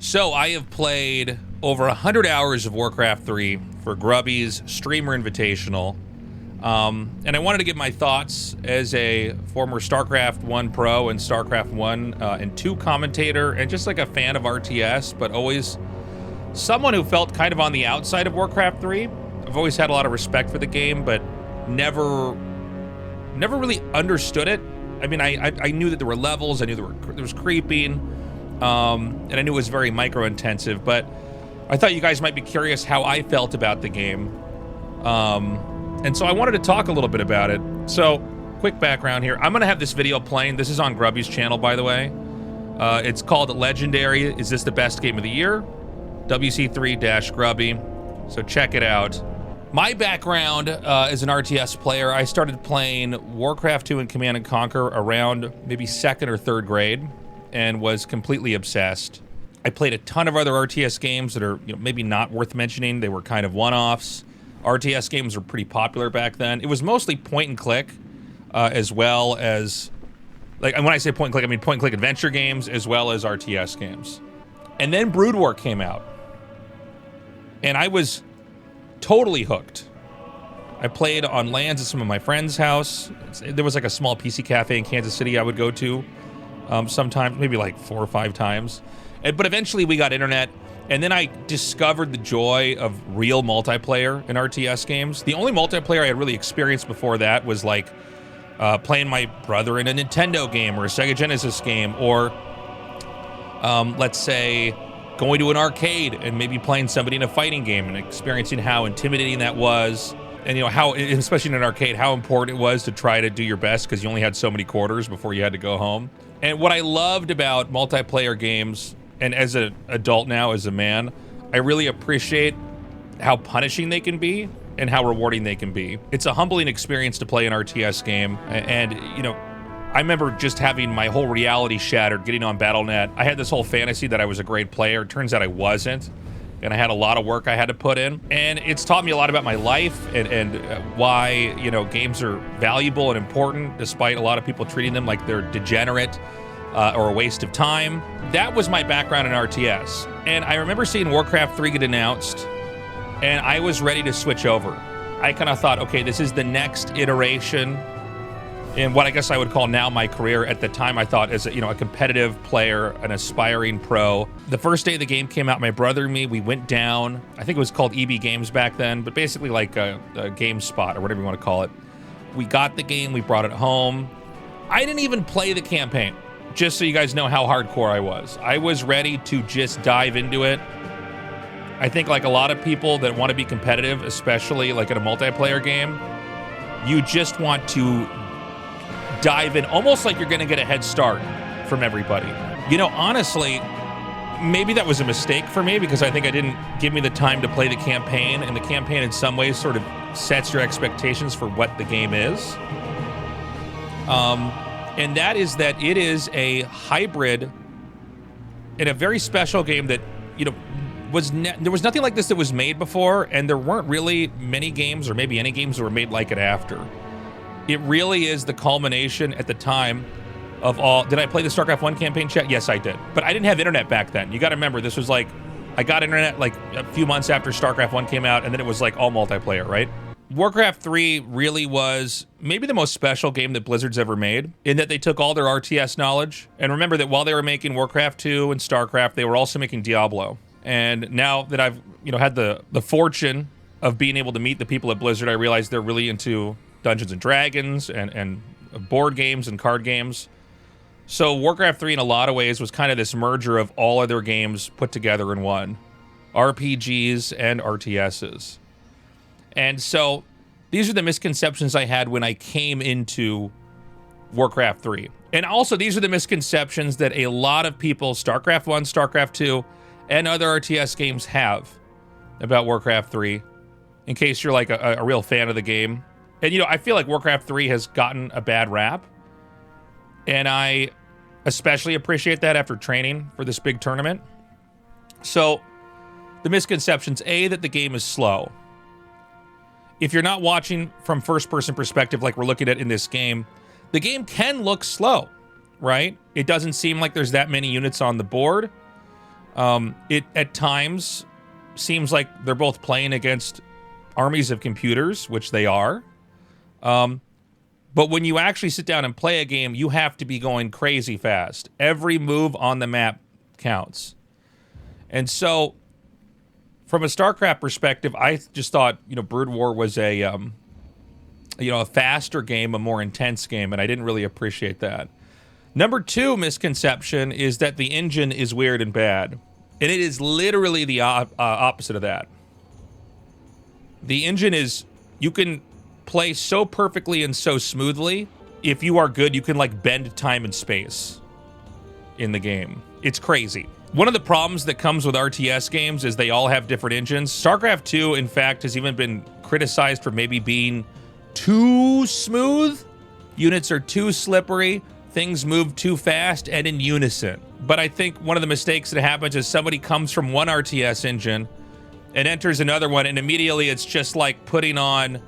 So I have played over 100 hours of Warcraft 3 for Grubby's Streamer Invitational. And I wanted to give my thoughts as a former StarCraft 1 Pro and StarCraft 1 and 2 commentator, and just like a fan of RTS, but always someone who felt kind of on the outside of Warcraft 3. I've always had a lot of respect for the game, but never really understood it. I mean, I knew that there were levels, I knew there was creeping, and I knew it was very micro-intensive, but I thought you guys might be curious how I felt about the game. And so I wanted to talk a little bit about it. So, quick background here. I'm going to have this video playing. This is on Grubby's channel, by the way. It's called Legendary. Is this the best game of the year? WC3-Grubby. So check it out. My background as an RTS player, I started playing Warcraft 2 and Command & Conquer around maybe 2nd or 3rd grade and was completely obsessed. I played a ton of other RTS games that are maybe not worth mentioning. They were kind of one-offs. RTS games were pretty popular back then. It was mostly point and click, as well as, like, and when I say point and click, I mean point and click adventure games as well as RTS games. And then Brood War came out, and I was totally hooked. I played on LANs at some of my friends' house. There was like a small PC cafe in Kansas City I would go to sometimes, maybe like 4 or 5 times. But eventually we got internet, and then I discovered the joy of real multiplayer in RTS games. The only multiplayer I had really experienced before that was like playing my brother in a Nintendo game or a Sega Genesis game, or let's say going to an arcade and maybe playing somebody in a fighting game and experiencing how intimidating that was. And how, especially in an arcade, how important it was to try to do your best because you only had so many quarters before you had to go home. And what I loved about multiplayer games, and as an adult now, as a man, I really appreciate how punishing they can be and how rewarding they can be. It's a humbling experience to play an RTS game. And, I remember just having my whole reality shattered getting on Battle.net. I had this whole fantasy that I was a great player. It turns out I wasn't. And I had a lot of work I had to put in. And it's taught me a lot about my life and why, games are valuable and important, despite a lot of people treating them like they're degenerate or a waste of time. That was my background in RTS. And I remember seeing Warcraft 3 get announced, and I was ready to switch over. I kind of thought, okay, this is the next iteration in what I guess I would call now my career. At the time, I thought as a competitive player, an aspiring pro. The first day the game came out, my brother and me, we went down. I think it was called EB Games back then, but basically like a GameSpot or whatever you want to call it. We got the game, we brought it home. I didn't even play the campaign, just so you guys know how hardcore I was. I was ready to just dive into it. I think like a lot of people that want to be competitive, especially like in a multiplayer game, you just want to dive in almost like you're going to get a head start from everybody. Honestly, maybe that was a mistake for me because I think I didn't give me the time to play the campaign, and the campaign in some ways sort of sets your expectations for what the game is. And that is that it is a hybrid and a very special game that, there was nothing like this that was made before, and there weren't really many games or maybe any games that were made like it after. It really is the culmination at the time of all. Did I play the StarCraft 1 campaign, chat? Yes, I did. But I didn't have internet back then. You got to remember, this was like, I got internet like a few months after StarCraft 1 came out, and then it was like all multiplayer, right? Warcraft 3 really was maybe the most special game that Blizzard's ever made, in that they took all their RTS knowledge. And remember that while they were making Warcraft 2 and StarCraft, they were also making Diablo. And now that I've, had the fortune of being able to meet the people at Blizzard, I realize they're really into Dungeons and Dragons and board games and card games. So Warcraft 3 in a lot of ways was kind of this merger of all other games put together in one. RPGs and RTSs. And so these are the misconceptions I had when I came into Warcraft 3. And also these are the misconceptions that a lot of people, StarCraft 1, StarCraft 2, and other RTS games have about Warcraft 3, in case you're like a real fan of the game. And, I feel like Warcraft 3 has gotten a bad rap. And I especially appreciate that after training for this big tournament. So, the misconceptions. A, that the game is slow. If you're not watching from first-person perspective like we're looking at in this game, the game can look slow, right? It doesn't seem like there's that many units on the board. It at times seems like they're both playing against armies of computers, which they are. But when you actually sit down and play a game, you have to be going crazy fast. Every move on the map counts. And so, from a StarCraft perspective, I just thought, Brood War was a faster game, a more intense game, and I didn't really appreciate that. Number 2 misconception is that the engine is weird and bad. And it is literally the opposite of that. The engine is, you can play so perfectly and so smoothly. If you are good, you can like bend time and space in the game. It's crazy. One of the problems that comes with RTS games is they all have different engines. StarCraft 2, in fact, has even been criticized for maybe being too smooth. Units are too slippery. Things move too fast and in unison. But I think one of the mistakes that happens is somebody comes from one RTS engine and enters another one, and immediately it's just like putting on,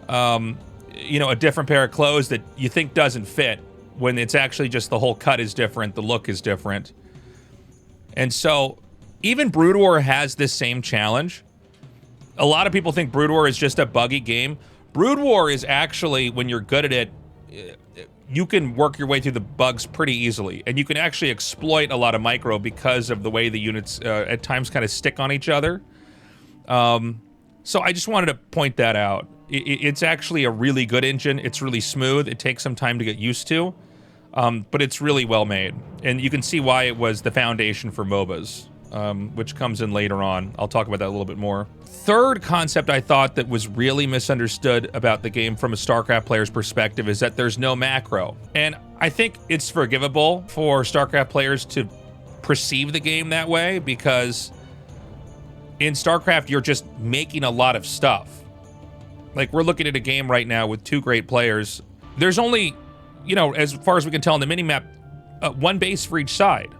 a different pair of clothes that you think doesn't fit, when it's actually just the whole cut is different, the look is different. And so, even Brood War has this same challenge. A lot of people think Brood War is just a buggy game. Brood War is actually, when you're good at it, you can work your way through the bugs pretty easily, and you can actually exploit a lot of micro because of the way the units at times kind of stick on each other. So I just wanted to point that out. It's actually a really good engine. It's really smooth. It takes some time to get used to, but it's really well made, and you can see why it was the foundation for MOBAs, which comes in later on. I'll talk about that a little bit more. Third concept I thought that was really misunderstood about the game from a StarCraft player's perspective is that there's no macro. And I think it's forgivable for StarCraft players to perceive the game that way, because in StarCraft, you're just making a lot of stuff. Like, we're looking at a game right now with 2 great players. There's only, as far as we can tell on the minimap, 1 base for each side.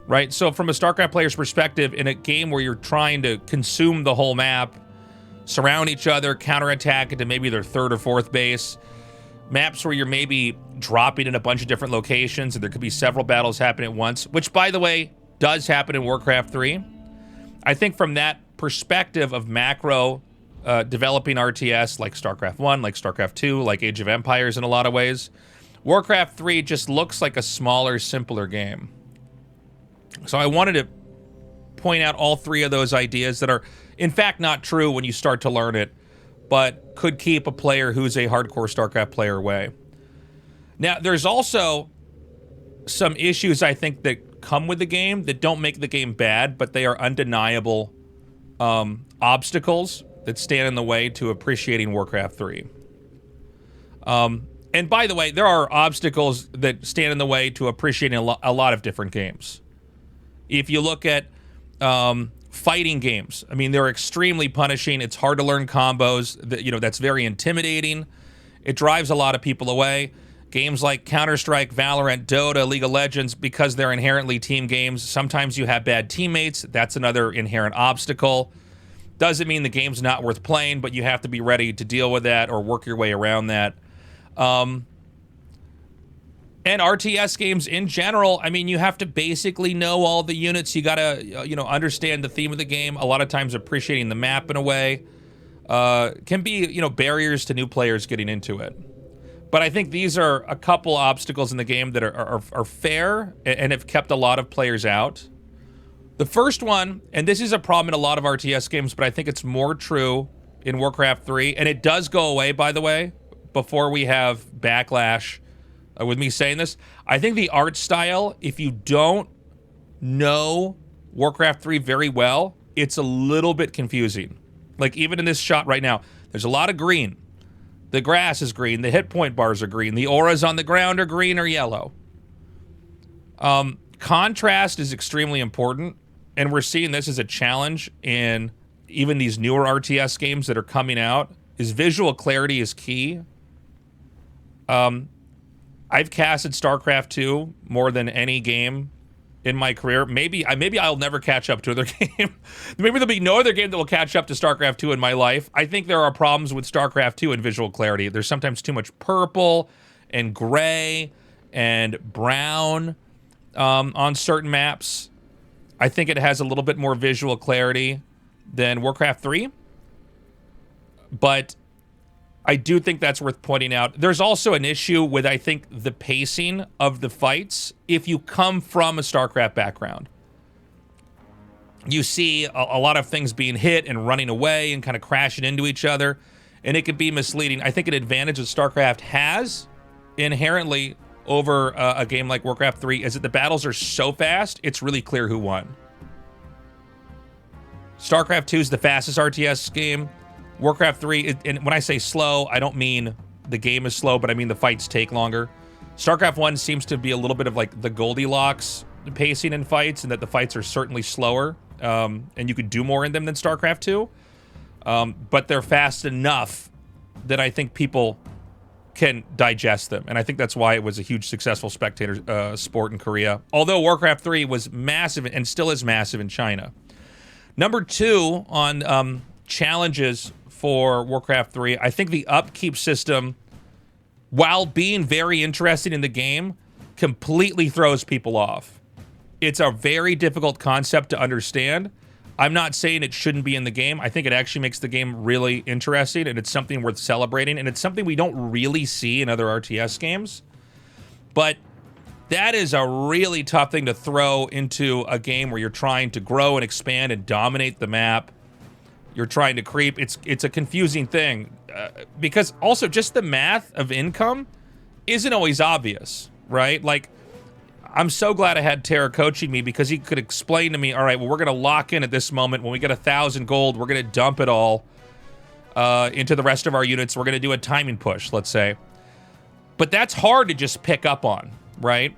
Right? So from a StarCraft player's perspective, in a game where you're trying to consume the whole map, surround each other, counterattack into maybe their 3rd or 4th base, maps where you're maybe dropping in a bunch of different locations, and there could be several battles happening at once, which, by the way, does happen in Warcraft 3. I think from that perspective of macro developing RTS, like StarCraft 1, like StarCraft 2, like Age of Empires in a lot of ways, Warcraft 3 just looks like a smaller, simpler game. So I wanted to point out all 3 of those ideas that are, in fact, not true when you start to learn it, but could keep a player who's a hardcore StarCraft player away. Now, there's also some issues, I think, that come with the game that don't make the game bad, but they are undeniable obstacles that stand in the way to appreciating Warcraft 3. And by the way, there are obstacles that stand in the way to appreciating a lot of different games. If you look at fighting games, I mean, they're extremely punishing. It's hard to learn combos. That's very intimidating. It drives a lot of people away. Games like Counter-Strike, Valorant, Dota, League of Legends, because they're inherently team games, sometimes you have bad teammates. That's another inherent obstacle. Doesn't mean the game's not worth playing, but you have to be ready to deal with that or work your way around that. And RTS games in general, I mean, you have to basically know all the units. You gotta, understand the theme of the game. A lot of times appreciating the map in a way can be, barriers to new players getting into it. But I think these are a couple obstacles in the game that are fair and have kept a lot of players out. The first one, and this is a problem in a lot of RTS games, but I think it's more true in Warcraft 3, and it does go away, by the way, before we have backlash with me saying this. I think the art style, if you don't know Warcraft 3 very well, it's a little bit confusing. Like, even in this shot right now, there's a lot of green. The grass is green. The hit point bars are green. The auras on the ground are green or yellow. Contrast is extremely important, and we're seeing this as a challenge in even these newer RTS games that are coming out. Is visual clarity is key. I've casted StarCraft 2 more than any game in my career. Maybe I'll never catch up to another game. Maybe there'll be no other game that will catch up to StarCraft 2 in my life. I think there are problems with StarCraft 2 in visual clarity. There's sometimes too much purple and gray and brown on certain maps. I think it has a little bit more visual clarity than Warcraft 3. But I do think that's worth pointing out. There's also an issue with, I think, the pacing of the fights. If you come from a StarCraft background, you see a lot of things being hit and running away and kind of crashing into each other, and it could be misleading. I think an advantage that StarCraft has inherently over a game like Warcraft 3 is that the battles are so fast, it's really clear who won. StarCraft 2 is the fastest RTS game. Warcraft 3, and when I say slow, I don't mean the game is slow, but I mean the fights take longer. StarCraft 1 seems to be a little bit of like the Goldilocks pacing in fights, and that the fights are certainly slower, and you could do more in them than StarCraft 2. But they're fast enough that I think people can digest them, and I think that's why it was a huge successful spectator sport in Korea. Although Warcraft 3 was massive and still is massive in China. Number 2 on challenges for Warcraft 3, I think the upkeep system, while being very interesting in the game, completely throws people off. It's a very difficult concept to understand. I'm not saying it shouldn't be in the game. I think it actually makes the game really interesting, and it's something worth celebrating, and it's something we don't really see in other RTS games. But that is a really tough thing to throw into a game where you're trying to grow and expand and dominate the map. You're trying to creep. It's a confusing thing because also just the math of income isn't always obvious, right? Like, I'm so glad I had Tara coaching me because he could explain to me, all right, well, we're going to lock in at this moment. When we get 1,000 gold, we're going to dump it all into the rest of our units. We're going to do a timing push, let's say. But that's hard to just pick up on, right?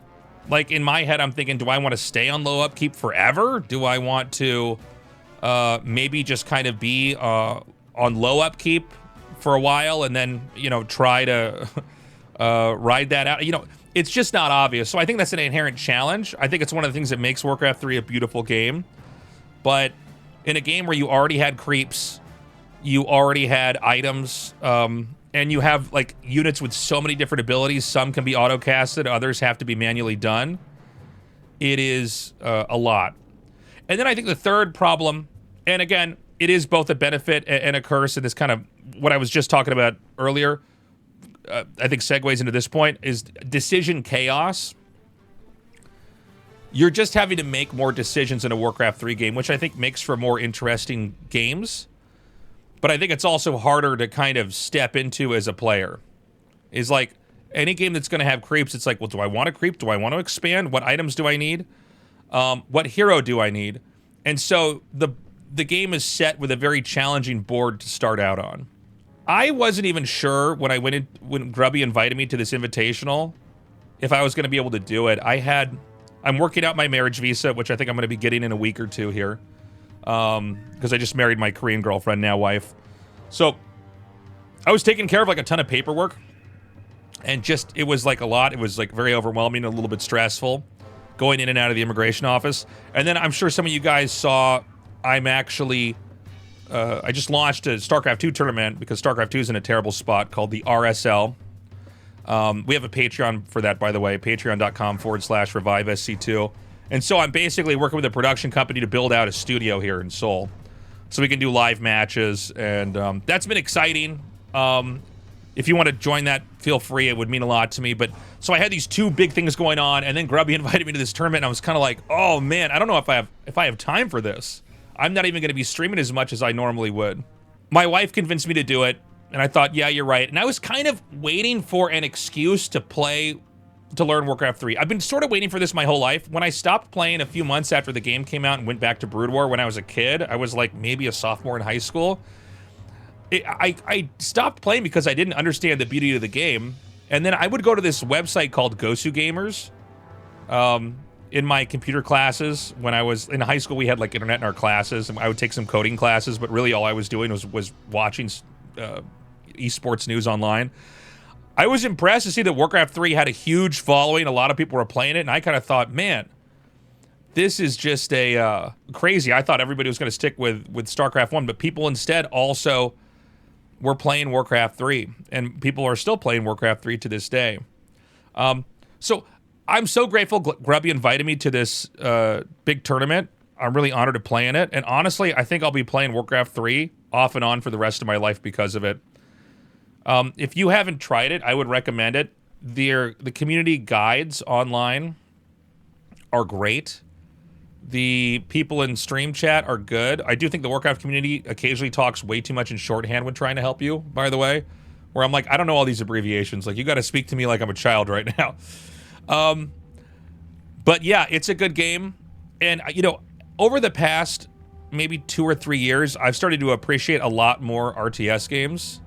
Like, in my head, I'm thinking, do I want to stay on low upkeep forever? Do I want to maybe just kind of be on low upkeep for a while and then, you know, try to ride that out? You know, it's just not obvious. So I think that's an inherent challenge. I think it's one of the things that makes Warcraft 3 a beautiful game. But in a game where you already had creeps, you already had items, and you have like units with so many different abilities, some can be auto-casted, others have to be manually done. It is a lot. And then I think the third problem, and again, it is both a benefit and a curse, and this kind of what I was just talking about earlier, I think segues into this point, is decision chaos. You're just having to make more decisions in a Warcraft 3 game, which I think makes for more interesting games. But I think it's also harder to kind of step into as a player. Is like, any game that's going to have creeps, it's like, well, do I want to creep? Do I want to expand? What items do I need? What hero do I need? And so the game is set with a very challenging board to start out on. I wasn't even sure when Grubby invited me to this invitational if I was going to be able to do it. I'm working out my marriage visa, which I think I'm going to be getting in a week or two here, because I just married my Korean girlfriend, now wife. So I was taking care of like a ton of paperwork, and just it was like a lot. It was like very overwhelming, a little bit stressful, going in and out of the immigration office. And then I'm sure some of you guys saw I'm actually I just launched a StarCraft 2 tournament because StarCraft 2 is in a terrible spot called the RSL. We have a Patreon for that, by the way, patreon.com/ReviveSC2. And so I'm basically working with a production company to build out a studio here in Seoul so we can do live matches, and that's been exciting. If you want to join that, feel free. It would mean a lot to me. But so I had these two big things going on, and then Grubby invited me to this tournament, and I was kind of like, oh man, I don't know if I have time for this. I'm not even going to be streaming as much as I normally would. My wife convinced me to do it, and I thought, yeah, you're right. And I was kind of waiting for an excuse to learn Warcraft 3. I've been sort of waiting for this my whole life. When I stopped playing a few months after the game came out and went back to Brood War when I was a kid, I was like maybe a sophomore in high school. I stopped playing because I didn't understand the beauty of the game. And then I would go to this website called Gosu Gamers. In my computer classes, when I was in high school, we had like internet in our classes, and I would take some coding classes, but really all I was doing was watching esports news online. I was impressed to see that Warcraft 3 had a huge following. A lot of people were playing it, and I kind of thought, man, this is just a crazy. I thought everybody was going to stick with StarCraft 1, but people instead also were playing Warcraft 3, and people are still playing Warcraft 3 to this day. So I'm so grateful Grubby invited me to this big tournament. I'm really honored to play in it. And honestly, I think I'll be playing Warcraft 3 off and on for the rest of my life because of it. If you haven't tried it, I would recommend it. The community guides online are great. The people in stream chat are good. I do think the Warcraft community occasionally talks way too much in shorthand when trying to help you, by the way. Where I'm like, I don't know all these abbreviations. Like, you got to speak to me like I'm a child right now. But yeah, it's a good game. And, you know, over the past maybe 2 or 3 years, I've started to appreciate a lot more RTS games.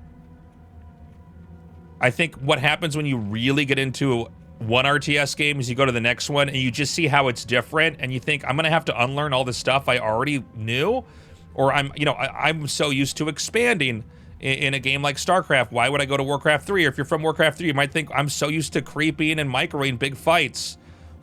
I think what happens when you really get into one RTS game is you go to the next one and you just see how it's different and you think, I'm going to have to unlearn all the stuff I already knew. Or I'm so used to expanding in a game like StarCraft. Why would I go to Warcraft 3? Or if you're from Warcraft 3, you might think, I'm so used to creeping and microing big fights.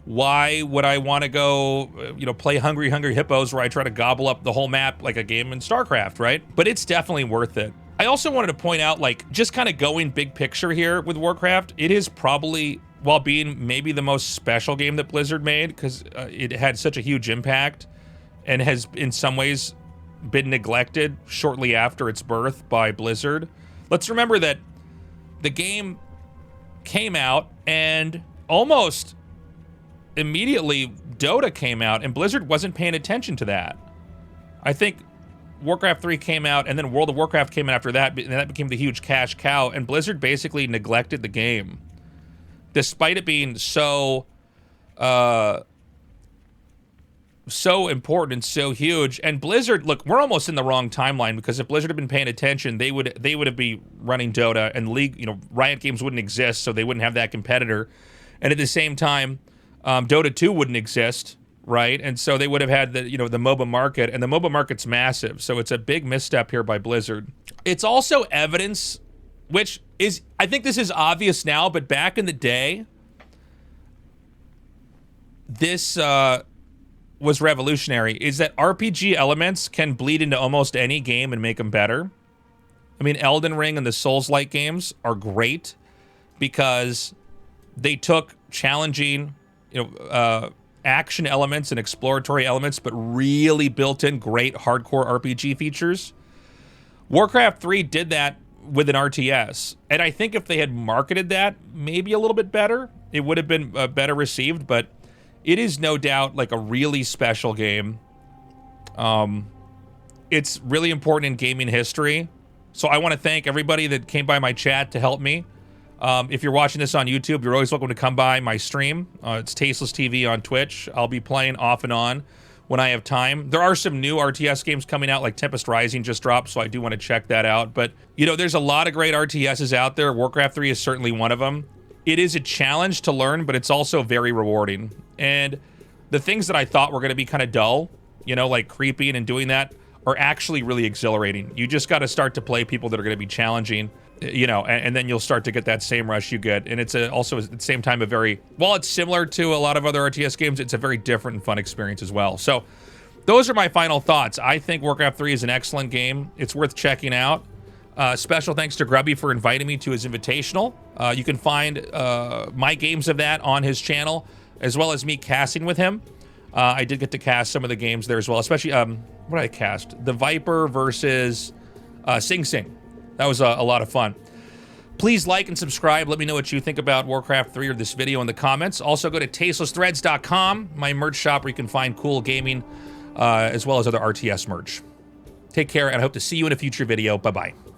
Why would I want to go, play Hungry Hippos where I try to gobble up the whole map like a game in StarCraft, right? But it's definitely worth it. I also wanted to point out, like, just kind of going big picture here with Warcraft, it is probably, while being maybe the most special game that Blizzard made, because it had such a huge impact and has in some ways been neglected shortly after its birth by Blizzard. Let's remember that the game came out and almost immediately Dota came out and Blizzard wasn't paying attention to that. I think Warcraft 3 came out and then World of Warcraft came out after that, and that became the huge cash cow, and Blizzard basically neglected the game. Despite it being so important and so huge. And Blizzard, look, we're almost in the wrong timeline, because if Blizzard had been paying attention, they would have been running Dota, and League, Riot Games wouldn't exist, so they wouldn't have that competitor. And at the same time, Dota 2 wouldn't exist, right? And so they would have had the MOBA market, and the MOBA market's massive. So it's a big misstep here by Blizzard. It's also evidence, which is, I think this is obvious now, but back in the day, this was revolutionary, is that RPG elements can bleed into almost any game and make them better. I mean, Elden Ring and the Souls-like games are great because they took challenging, action elements and exploratory elements, but really built in great hardcore RPG features. Warcraft 3 did that with an RTS, and I think if they had marketed that maybe a little bit better, it would have been better received. But it is no doubt like a really special game. It's really important in gaming history. So I want to thank everybody that came by my chat to help me. If you're watching this on YouTube, you're always welcome to come by my stream. It's Tasteless TV on Twitch. I'll be playing off and on when I have time. There are some new RTS games coming out, like Tempest Rising just dropped, so I do want to check that out. But, there's a lot of great RTSs out there. Warcraft 3 is certainly one of them. It is a challenge to learn, but it's also very rewarding. And the things that I thought were going to be kind of dull, like creeping and doing that, are actually really exhilarating. You just got to start to play people that are going to be challenging, and then you'll start to get that same rush you get. And it's also at the same time while it's similar to a lot of other RTS games, it's a very different and fun experience as well. So those are my final thoughts. I think Warcraft 3 is an excellent game. It's worth checking out. Special thanks to Grubby for inviting me to his invitational. You can find my games of that on his channel, as well as me casting with him. I did get to cast some of the games there as well, especially, what did I cast? The Viper versus Sing Sing. That was a lot of fun. Please like and subscribe. Let me know what you think about Warcraft 3 or this video in the comments. Also, go to tastelessthreads.com, my merch shop where you can find cool gaming, as well as other RTS merch. Take care, and I hope to see you in a future video. Bye-bye.